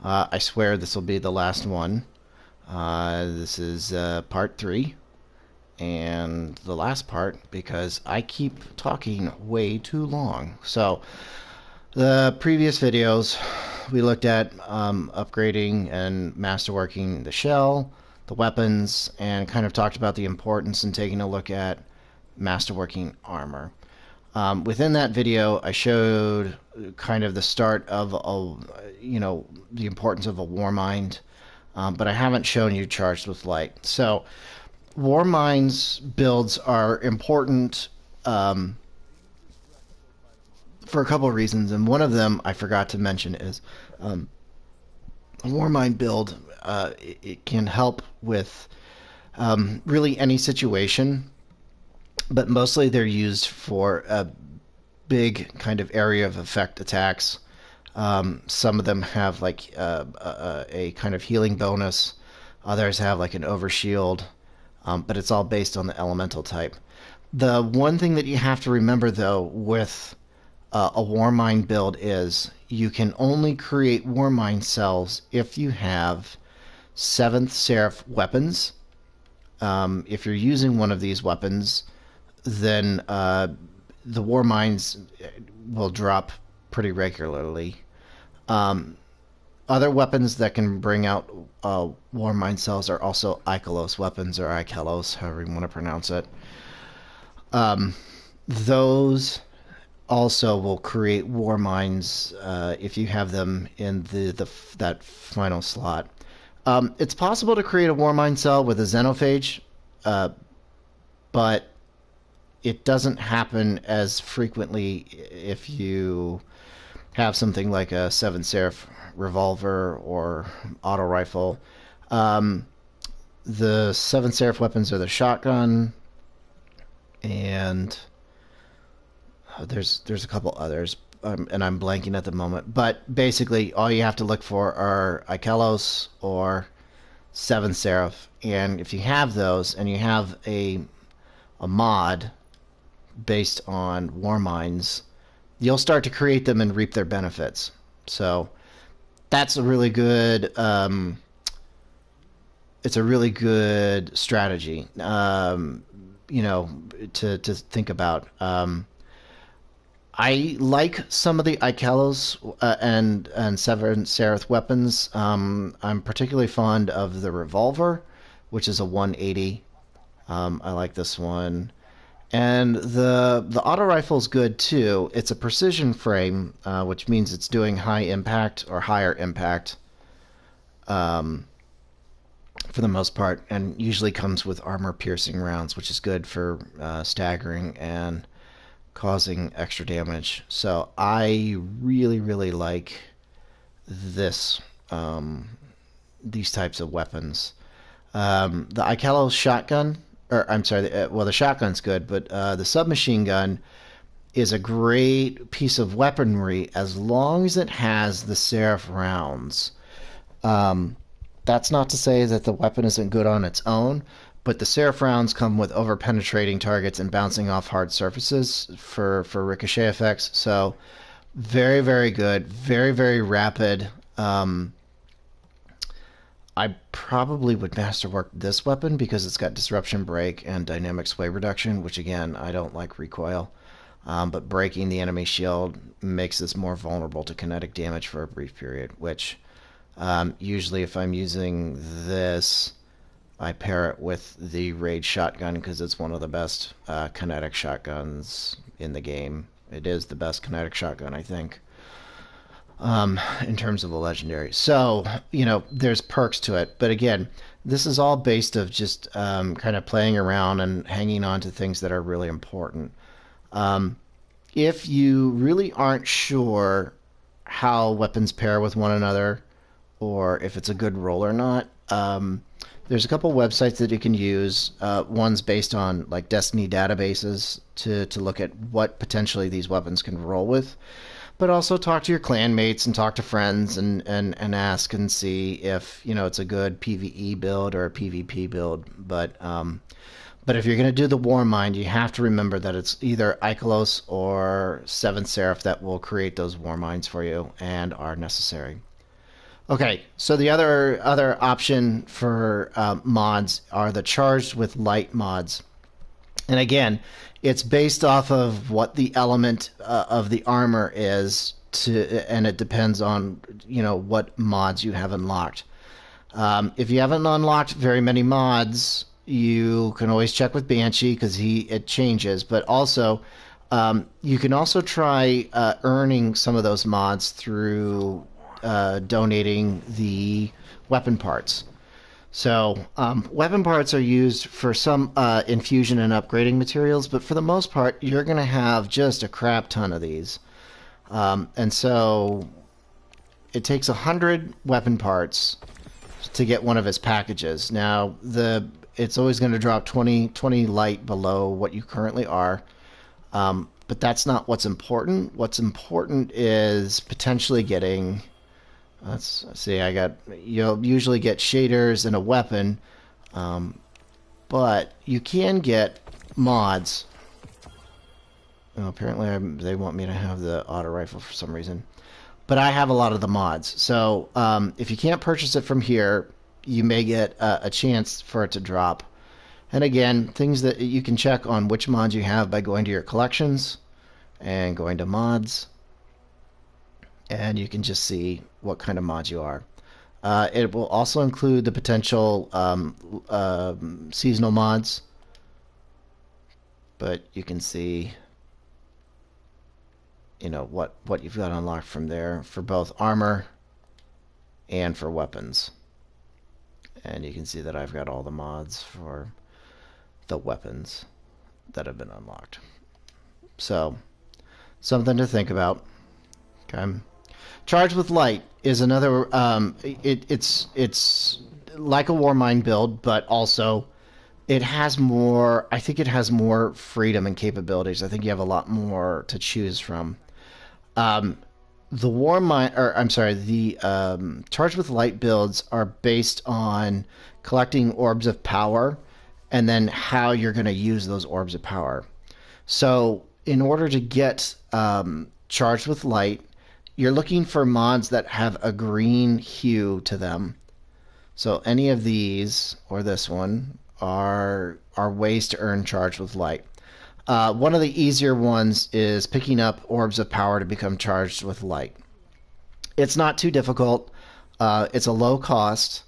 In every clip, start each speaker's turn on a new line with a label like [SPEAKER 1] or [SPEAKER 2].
[SPEAKER 1] I swear this will be the last one. This is part 3 and the last part because I keep talking way too long. So, the previous videos we looked at upgrading and masterworking the shell, the weapons, and kind of talked about the importance in taking a look at masterworking armor. Within that video, I showed kind of the start of the importance of a Warmind, but I haven't shown you Charged with Light. So, Warmind's builds are important for a couple of reasons, and one of them I forgot to mention is a Warmind build. It can help with really any situation, but mostly they're used for a big kind of area of effect attacks. Some of them have like a kind of healing bonus. Others have like an overshield, but it's all based on the elemental type. The one thing that you have to remember though with a Warmind build is you can only create Warmind cells if you have 7th Seraph weapons. If you're using one of these weapons, then the Warminds will drop pretty regularly. Other weapons that can bring out Warmind cells are also Ikelos weapons, or Ikelos, however you want to pronounce it. Those also will create Warminds if you have them in that final slot. It's possible to create a Warmind cell with a Xenophage, but it doesn't happen as frequently if you have something like a 7 Seraph revolver or auto rifle. The 7 Seraph weapons are the shotgun, and there's a couple others, and I'm blanking at the moment. But basically, all you have to look for are Ikelos or 7 Seraph, and if you have those and you have a mod based on Warminds, you'll start to create them and reap their benefits. So that's a really good it's a really good strategy to think about. I like some of the Ikelos and 7 Seraph weapons. I'm particularly fond of the revolver, which is a 180. I like this one. And the auto rifle is good too. It's a precision frame, which means it's doing high impact or higher impact for the most part, and usually comes with armor piercing rounds, which is good for staggering and causing extra damage. So I really, really like this these types of weapons. The Ikelos shotgun, or I'm sorry, the shotgun's good, but the submachine gun is a great piece of weaponry as long as it has the Seraph rounds. That's not to say that the weapon isn't good on its own, but the Seraph rounds come with over-penetrating targets and bouncing off hard surfaces for ricochet effects. So very, very good. Very, very rapid. I probably would masterwork this weapon because it's got disruption break and dynamic sway reduction, which again, I don't like recoil. But breaking the enemy shield makes this more vulnerable to kinetic damage for a brief period, which usually if I'm using this, I pair it with the Rage shotgun because it's one of the best kinetic shotguns in the game. It is the best kinetic shotgun, I think, in terms of a legendary. So, there's perks to it. But again, this is all based of just kind of playing around and hanging on to things that are really important. If you really aren't sure how weapons pair with one another, or if it's a good roll or not, there's a couple websites that you can use. One's based on like Destiny databases to look at what potentially these weapons can roll with, but also talk to your clan mates and talk to friends and ask and see if it's a good PvE build or a PvP build. But if you're going to do the Warmind, you have to remember that it's either Ikelos or 7 Seraph that will create those Warminds for you and are necessary. Okay, so the other option for mods are the charged with light mods, and again, it's based off of what the element of the armor is and it depends on what mods you have unlocked. If you haven't unlocked very many mods, you can always check with Banshee because it changes. But also, you can also try earning some of those mods through donating the weapon parts. So, weapon parts are used for some infusion and upgrading materials, but for the most part, you're going to have just a crap ton of these. And so, it takes 100 weapon parts to get one of his packages. Now, it's always going to drop 20 light below what you currently are. But that's not what's important. What's important is potentially getting. Let's see. You'll usually get shaders and a weapon, but you can get mods. Oh, apparently, they want me to have the auto rifle for some reason, but I have a lot of the mods. So if you can't purchase it from here, you may get a chance for it to drop. And again, things that you can check on which mods you have by going to your collections and going to mods, and you can just see what kind of mods you are. It will also include the potential seasonal mods, but you can see what you've got unlocked from there for both armor and for weapons. And you can see that I've got all the mods for the weapons that have been unlocked. So, something to think about. Okay. Charged with Light is another. It's like a Warmind build, but also it has more. I think it has more freedom and capabilities. I think you have a lot more to choose from. The Warmind, or I'm sorry, the Charged with Light builds are based on collecting orbs of power, and then how you're going to use those orbs of power. So, in order to get Charged with Light, you're looking for mods that have a green hue to them. So any of these, or this one, are ways to earn Charged with Light. One of the easier ones is picking up Orbs of Power to become Charged with Light. It's not too difficult. It's a low cost,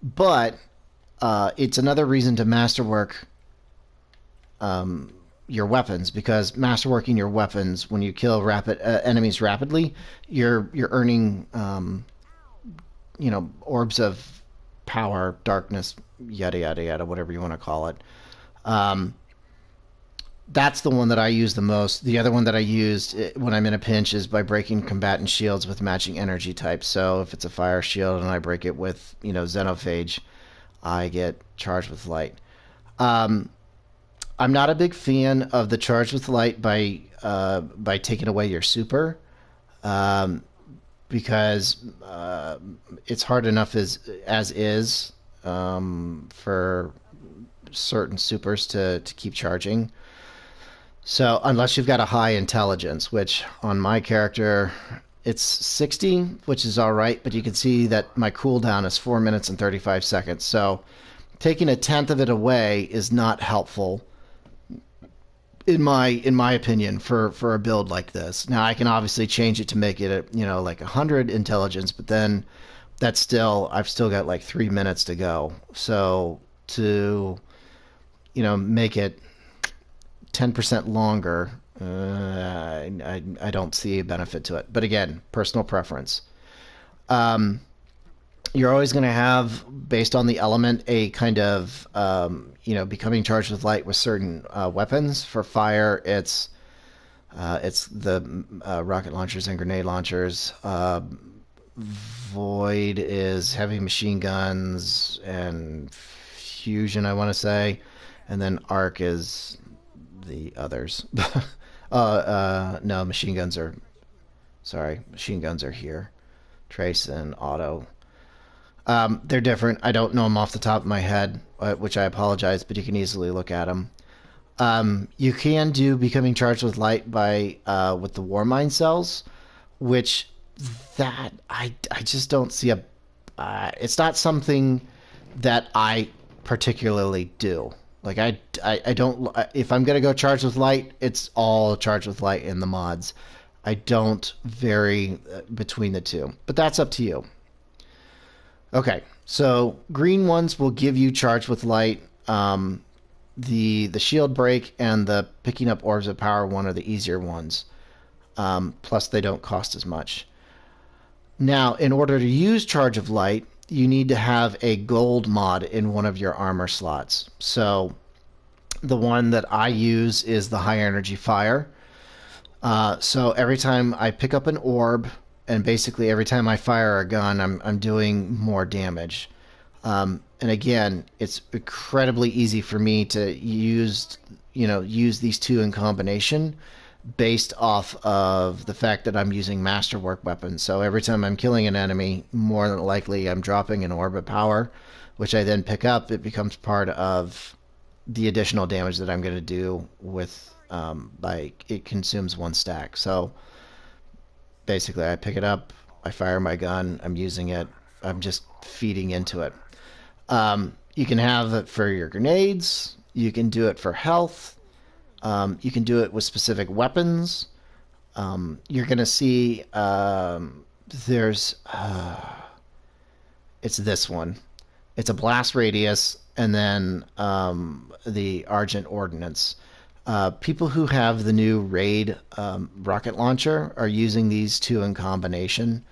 [SPEAKER 1] but it's another reason to masterwork your weapons, because masterworking your weapons, when you kill enemies rapidly, you're earning orbs of power, darkness, yada yada yada, whatever you want to call it. That's the one that I use the most. The other one that I used when I'm in a pinch is by breaking combatant shields with matching energy types. So if it's a fire shield and I break it with Xenophage, I get Charged with Light. I'm not a big fan of the Charged with Light by taking away your super, because it's hard enough as is for certain supers to keep charging. So unless you've got a high intelligence, which on my character it's 60, which is all right, but you can see that my cooldown is 4 minutes and 35 seconds. So taking a tenth of it away is not helpful, in my opinion, for a build like this. Now I can obviously change it to make it like 100 intelligence, but then I've still got like 3 minutes to go. So to make it 10% longer, I don't see a benefit to it. But again, personal preference. You're always going to have, based on the element, a kind of becoming Charged with Light with certain weapons. For fire, it's the rocket launchers and grenade launchers. Void is heavy machine guns and fusion, I want to say, and then arc is the others. No, machine guns are here. Trace and auto. They're different. I don't know them off the top of my head, which I apologize, but you can easily look at them. You can do becoming Charged with Light by with the Warmind cells, which that I just don't see a it's not something that I particularly do. Like I don't. If I'm gonna go charge with light, it's all charge with light in the mods. I don't vary between the two, but that's up to you. Okay, so green ones will give you charge with light. The shield break and the picking up orbs of power one are the easier ones. Plus, they don't cost as much. Now, in order to use Charge of Light, you need to have a gold mod in one of your armor slots. So, the one that I use is the High Energy Fire. So every time I pick up an orb, and basically every time I fire a gun, I'm doing more damage. And again, it's incredibly easy for me to use these two in combination based off of the fact that I'm using masterwork weapons. So every time I'm killing an enemy, more than likely I'm dropping an orb of power, which I then pick up. It becomes part of the additional damage that I'm going to do with, it consumes one stack. So basically I pick it up, I fire my gun, I'm using it, I'm just feeding into it. You can have it for your grenades, you can do it for health, you can do it with specific weapons. You're going to see there's it's this one. It's a blast radius and then the Argent Ordnance. People who have the new Raid rocket launcher are using these two in combination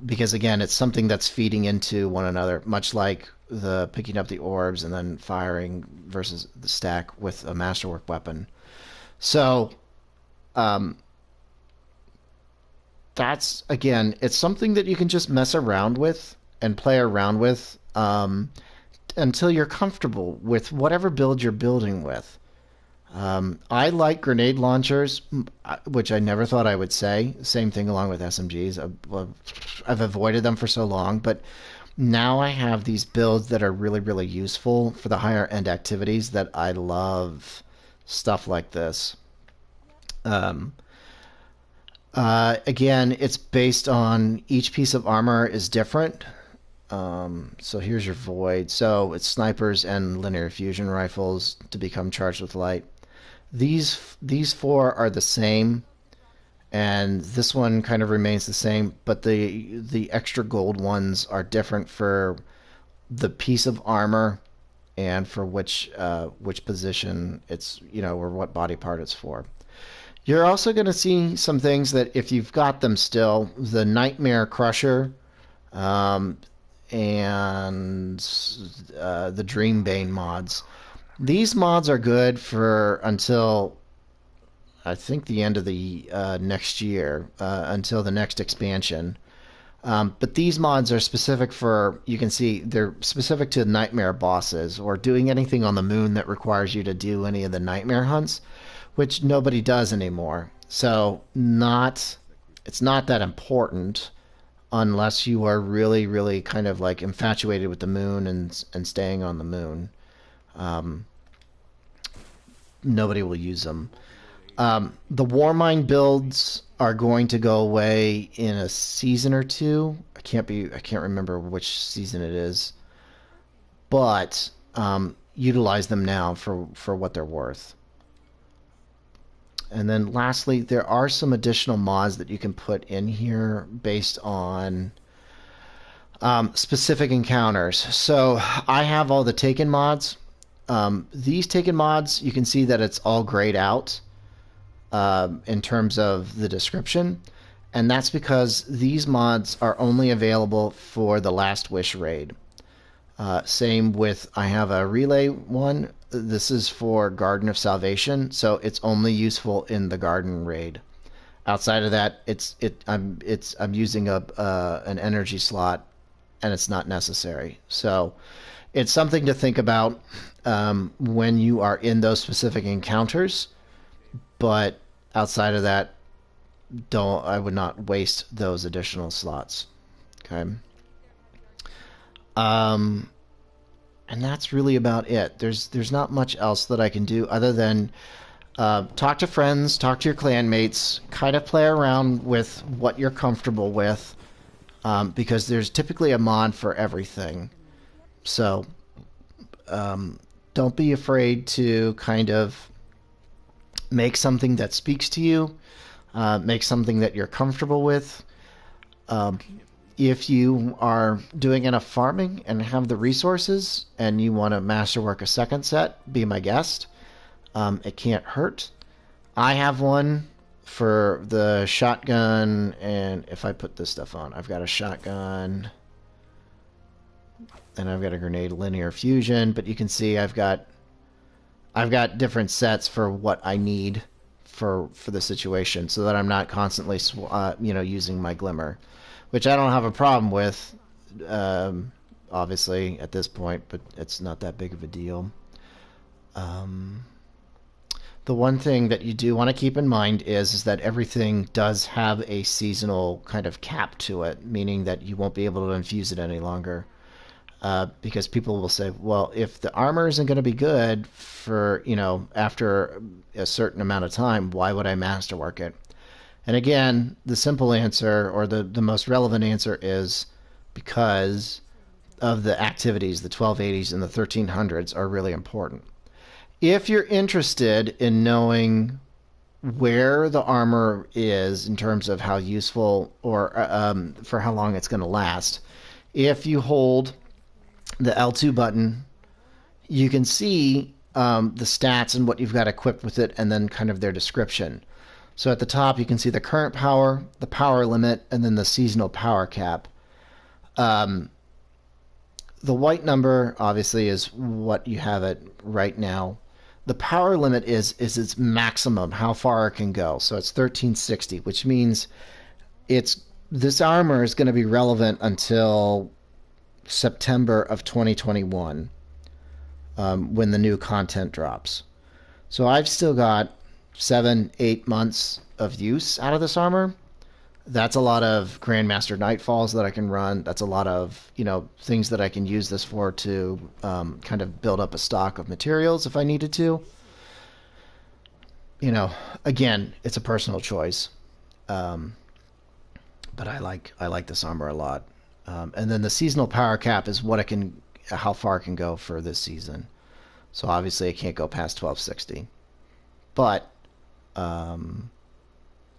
[SPEAKER 1] because, again, it's something that's feeding into one another, much like the picking up the orbs and then firing versus the stack with a masterwork weapon. So that's, again, it's something that you can just mess around with and play around with until you're comfortable with whatever build you're building with. I like grenade launchers, which I never thought I would say. Same thing along with SMGs. I've avoided them for so long, but now I have these builds that are really, really useful for the higher end activities that I love stuff like this. Again, it's based on each piece of armor is different. So here's your Void. So it's snipers and linear fusion rifles to become charged with light. These four are the same, and this one kind of remains the same, but the extra gold ones are different for the piece of armor and for which position it's, or what body part it's for. You're also going to see some things that if you've got them still, the Nightmare Crusher and the Dreambane mods. These mods are good for until I think the end of the next year, until the next expansion. But these mods are specific for, you can see, they're specific to nightmare bosses or doing anything on the moon that requires you to do any of the nightmare hunts, which nobody does anymore. So it's not that important unless you are really, really kind of like infatuated with the moon and staying on the moon. Nobody will use them. The Warmind builds are going to go away in a season or two. I can't remember which season it is, but utilize them now for what they're worth. And then lastly, there are some additional mods that you can put in here based on specific encounters. So I have all the Taken mods. These Taken mods, you can see that it's all grayed out in terms of the description. And that's because these mods are only available for the Last Wish raid. Same with, I have a Relay one. This is for Garden of Salvation, so it's only useful in the Garden raid. Outside of that, I'm using an energy slot, and it's not necessary. So it's something to think about when you are in those specific encounters. But outside of that, I would not waste those additional slots. Okay. And that's really about it. There's not much else that I can do other than talk to friends, talk to your clanmates, kind of play around with what you're comfortable with. because there's typically a mod for everything. So don't be afraid to kind of make something that speaks to you, make something that you're comfortable with. Um, if you are doing enough farming and have the resources and you want to masterwork a second set, be my guest. It can't hurt. I have one for the shotgun, and if I put this stuff on, I've got a shotgun, and I've got a grenade linear fusion. But you can see I've got different sets for what I need for the situation, so that I'm not constantly using my glimmer, which I don't have a problem with, obviously at this point, but it's not that big of a deal. Um, the one thing that you do want to keep in mind is that everything does have a seasonal kind of cap to it, meaning that you won't be able to infuse it any longer. Because people will say, well, if the armor isn't going to be good for, after a certain amount of time, why would I masterwork it? And again, the simple answer, or the most relevant answer, is because of the activities. The 1280s and the 1300s are really important. If you're interested in knowing where the armor is in terms of how useful or for how long it's going to last, if you hold the L2 button, you can see the stats and what you've got equipped with it, and then kind of their description. So at the top, you can see the current power, the power limit, and then the seasonal power cap. Um, the white number, obviously, is what you have it right now. The power limit is its maximum, how far it can go. So it's 1360, which means this armor is going to be relevant until September of 2021, when the new content drops. So I've still got 7-8 months of use out of this armor. That's a lot of Grandmaster Nightfalls that I can run. That's a lot of things that I can use this for to kind of build up a stock of materials if I needed to. Again, it's a personal choice, but I like this armor a lot. And then the seasonal power cap is how far it can go for this season. So obviously it can't go past 1260, but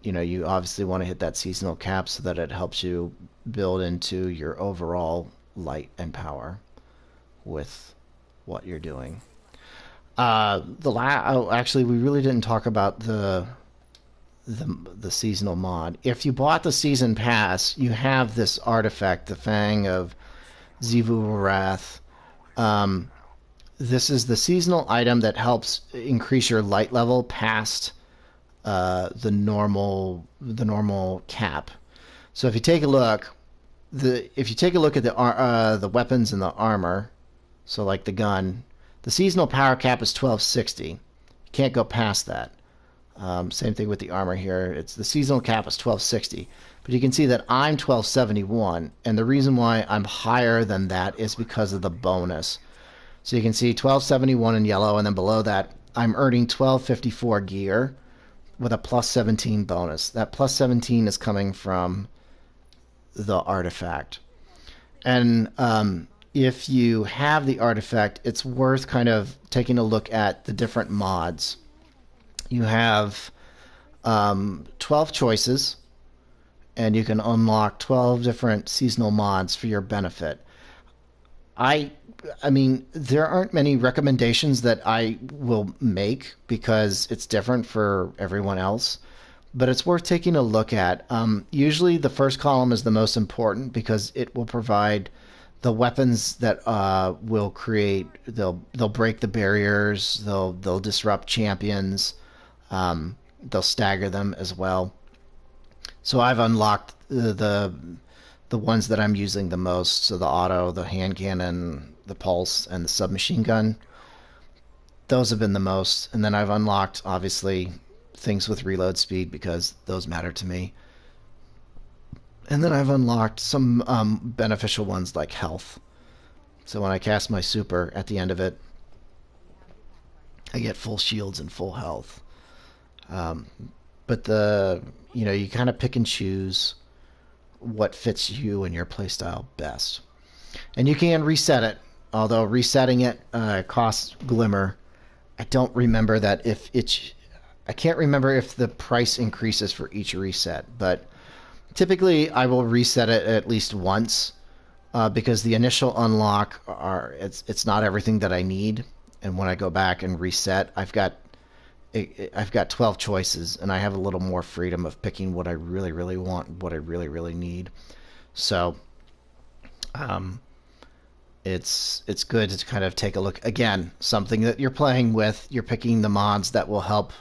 [SPEAKER 1] you obviously want to hit that seasonal cap so that it helps you build into your overall light and power with what you're doing. Actually, we really didn't talk about the seasonal mod. If you bought the season pass, you have this artifact, the Fang of Xivu Wrath. This is the seasonal item that helps increase your light level past the normal cap. So if you take a look, at the weapons and the armor, so like the gun, the seasonal power cap is 1260. You can't go past that. Same thing with the armor here. It's the seasonal cap is 1260, but you can see that I'm 1271, and the reason why I'm higher than that is because of the bonus. So you can see 1271 in yellow, and then below that I'm earning 1254 gear with a plus 17 bonus. That plus 17 is coming from the artifact. And if you have the artifact, it's worth kind of taking a look at the different mods. You have 12 choices, and you can unlock 12 different seasonal mods for your benefit. I mean, there aren't many recommendations that I will make because it's different for everyone else, but it's worth taking a look at. Usually the first column is the most important because it will provide the weapons that will create, they'll break the barriers, they'll disrupt champions, they'll stagger them as well. So I've unlocked the ones that I'm using the most. So the auto, the hand cannon, the pulse, and the submachine gun. Those have been the most. And then I've unlocked, obviously, things with reload speed because those matter to me. And then I've unlocked some beneficial ones like health. So when I cast my super at the end of it, I get full shields and full health. But you kind of pick and choose what fits you and your playstyle best. And you can reset it, although resetting it costs Glimmer. I don't remember that if it's. I can't remember if the price increases for each reset, but typically I will reset it at least once because the initial unlock it's not everything that I need, and when I go back and reset, I've got 12 choices, and I have a little more freedom of picking what I really really want, what I really really need. So um, it's good to kind of take a look again, something that you're playing with. You're picking the mods that will help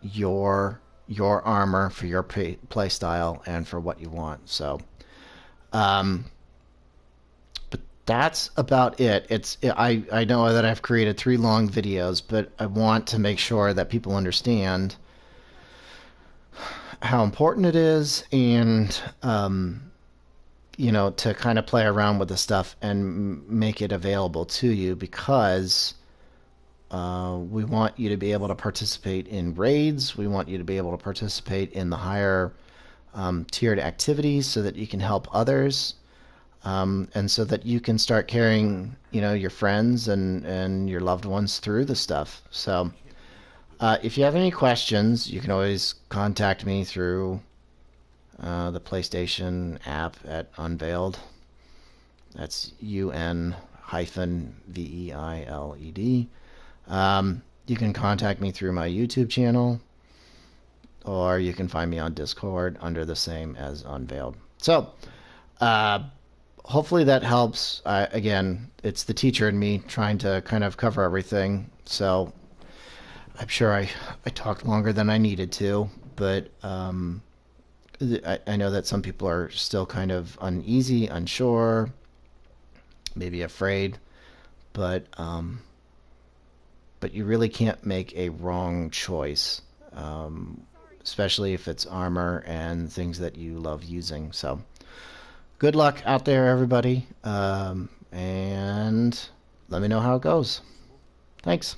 [SPEAKER 1] your armor for your play style and for what you want. So, um, but that's about it. I know that I've created 3 long videos, but I want to make sure that people understand how important it is, and to kind of play around with the stuff and make it available to you, because we want you to be able to participate in raids. We want you to be able to participate in the higher tiered activities so that you can help others, and so that you can start carrying, your friends and your loved ones through the stuff. So if you have any questions, you can always contact me through the PlayStation app at Unveiled. That's UN-VEILED. You can contact me through my YouTube channel, or you can find me on Discord under the same as Unveiled. So, hopefully that helps. Again, it's the teacher in me trying to kind of cover everything. So, I'm sure I talked longer than I needed to, but I know that some people are still kind of uneasy, unsure, maybe afraid, but you really can't make a wrong choice, especially if it's armor and things that you love using. So good luck out there, everybody, and let me know how it goes. Thanks.